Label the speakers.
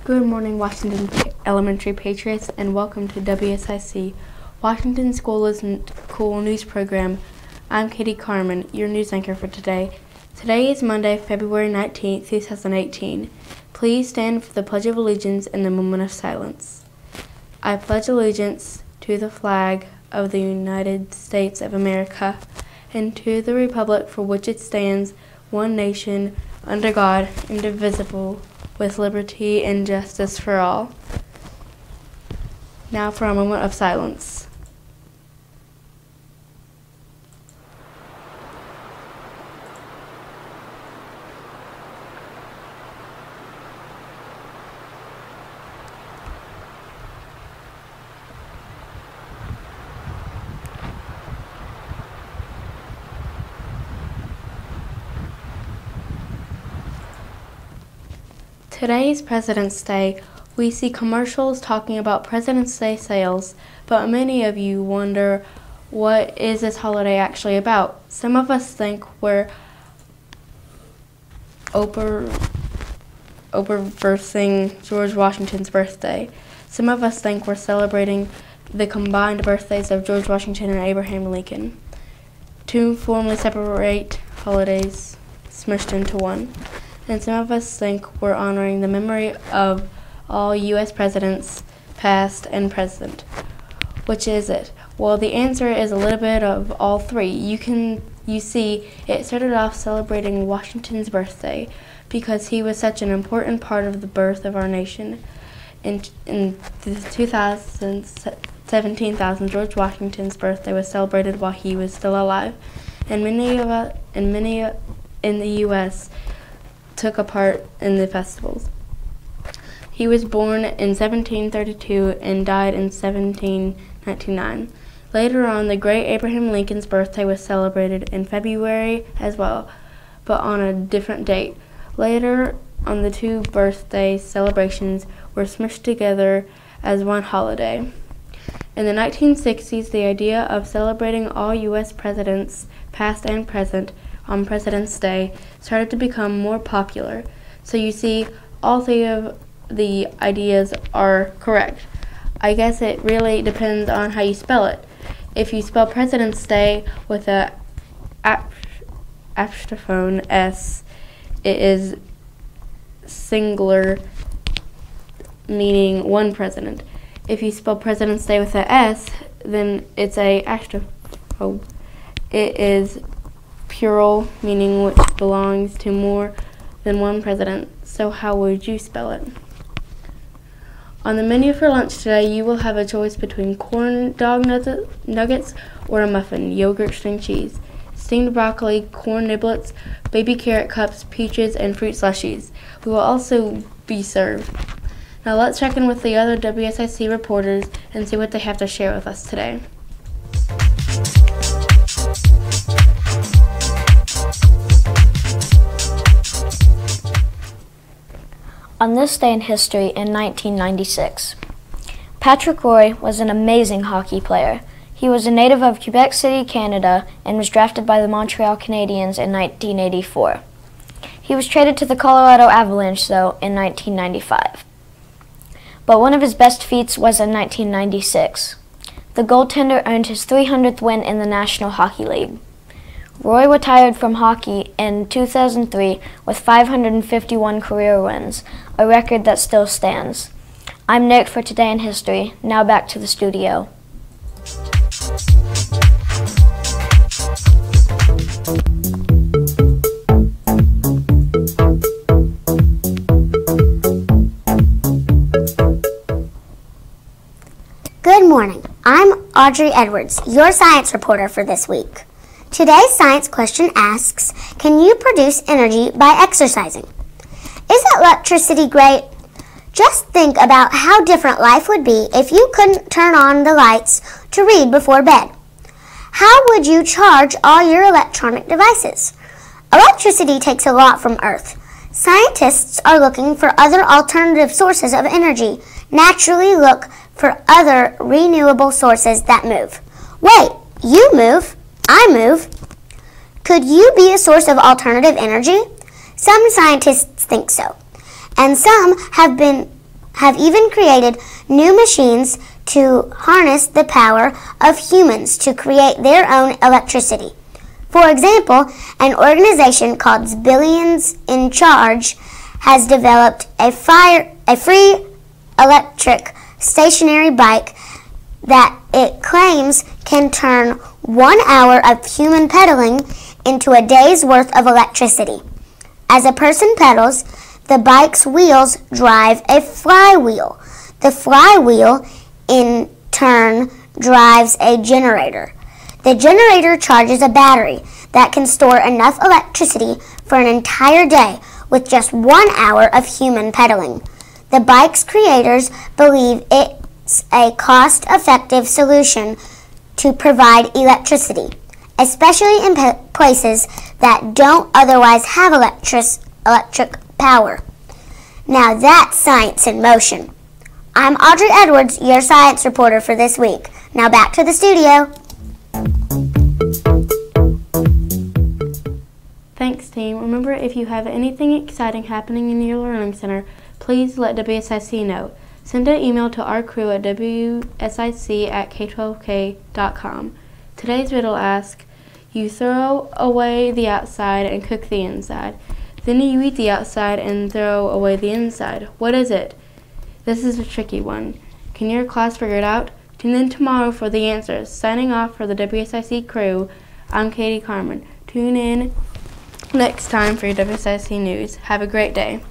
Speaker 1: Good morning, Washington Elementary Patriots, and welcome to WSIC, Washington School Isn't Cool news program. I'm Katie Carmen, your news anchor for today. Today is Monday, February 19th, 2018. Please stand for the Pledge of Allegiance and the moment of silence. I pledge allegiance to the flag of the United States of America and to the republic for which it stands, one nation, under God, indivisible, with liberty and justice for all. Now for a moment of silence. Today's President's Day. We see commercials talking about President's Day sales, but many of you wonder, what is this holiday actually about? Some of us think we're overversing George Washington's birthday. Some of us think we're celebrating the combined birthdays of George Washington and Abraham Lincoln, two formerly separate holidays smushed into one. And some of us think we're honoring the memory of all U.S. presidents, past and present. Which is it? Well, the answer is a little bit of all three. You see, it started off celebrating Washington's birthday because he was such an important part of the birth of our nation. In the 2017, George Washington's birthday was celebrated while he was still alive, and many in the U.S. took a part in the festivals. He was born in 1732 and died in 1799. Later on, the great Abraham Lincoln's birthday was celebrated in February as well, but on a different date. Later on, the two birthday celebrations were smushed together as one holiday. In the 1960s, the idea of celebrating all U.S. presidents, past and present, on President's Day started to become more popular. So you see, all three of the ideas are correct. I guess it really depends on how you spell it. If you spell President's Day with a apostrophe S, it is singular, meaning one president. If you spell President's Day with a S, then it's a apostrophe. It is plural, meaning which belongs to more than one president. So how would you spell it? On the menu for lunch today, you will have a choice between corn dog nuggets or a muffin, yogurt, string cheese, steamed broccoli, corn niblets, baby carrot cups, peaches, and fruit slushies. We will also be served. Now let's check in with the other WSIC reporters and see what they have to share with us today.
Speaker 2: On this day in history in 1996, Patrick Roy was an amazing hockey player. He was a native of Quebec City, Canada, and was drafted by the Montreal Canadiens in 1984. He was traded to the Colorado Avalanche, though, in 1995. But one of his best feats was in 1996. The goaltender earned his 300th win in the National Hockey League. Roy retired from hockey in 2003 with 551 career wins, a record that still stands. I'm Nick for Today in History. Now back to the studio.
Speaker 3: Good morning. I'm Audrey Edwards, your science reporter for this week. Today's science question asks, can you produce energy by exercising? Isn't electricity great? Just think about how different life would be if you couldn't turn on the lights to read before bed. How would you charge all your electronic devices? Electricity takes a lot from Earth. Scientists are looking for other alternative sources of energy. Naturally look for other renewable sources that move. Wait, You move, I move. Could you be a source of alternative energy? Some scientists think so, and some have even created new machines to harness the power of humans to create their own electricity. For example, an organization called Billions in Charge has developed a free electric stationary bike that it claims can turn 1 hour of human pedaling into a day's worth of electricity. As a person pedals, the bike's wheels drive a flywheel. The flywheel, in turn, drives a generator. The generator charges a battery that can store enough electricity for an entire day with just 1 hour of human pedaling. The bike's creators believe it's a cost-effective solution to provide electricity, especially in places that don't otherwise have electric power. Now that's science in motion. I'm Audrey Edwards, your science reporter for this week. Now back to the studio.
Speaker 1: Thanks, team. Remember, if you have anything exciting happening in your learning center, please let WSIC know. Send an email to our crew at wsic@k12k.com. Today's riddle asks, you throw away the outside and cook the inside. Then you eat the outside and throw away the inside. What is it? This is a tricky one. Can your class figure it out? Tune in tomorrow for the answers. Signing off for the WSIC crew, I'm Katie Carmen. Tune in next time for your WSIC news. Have a great day.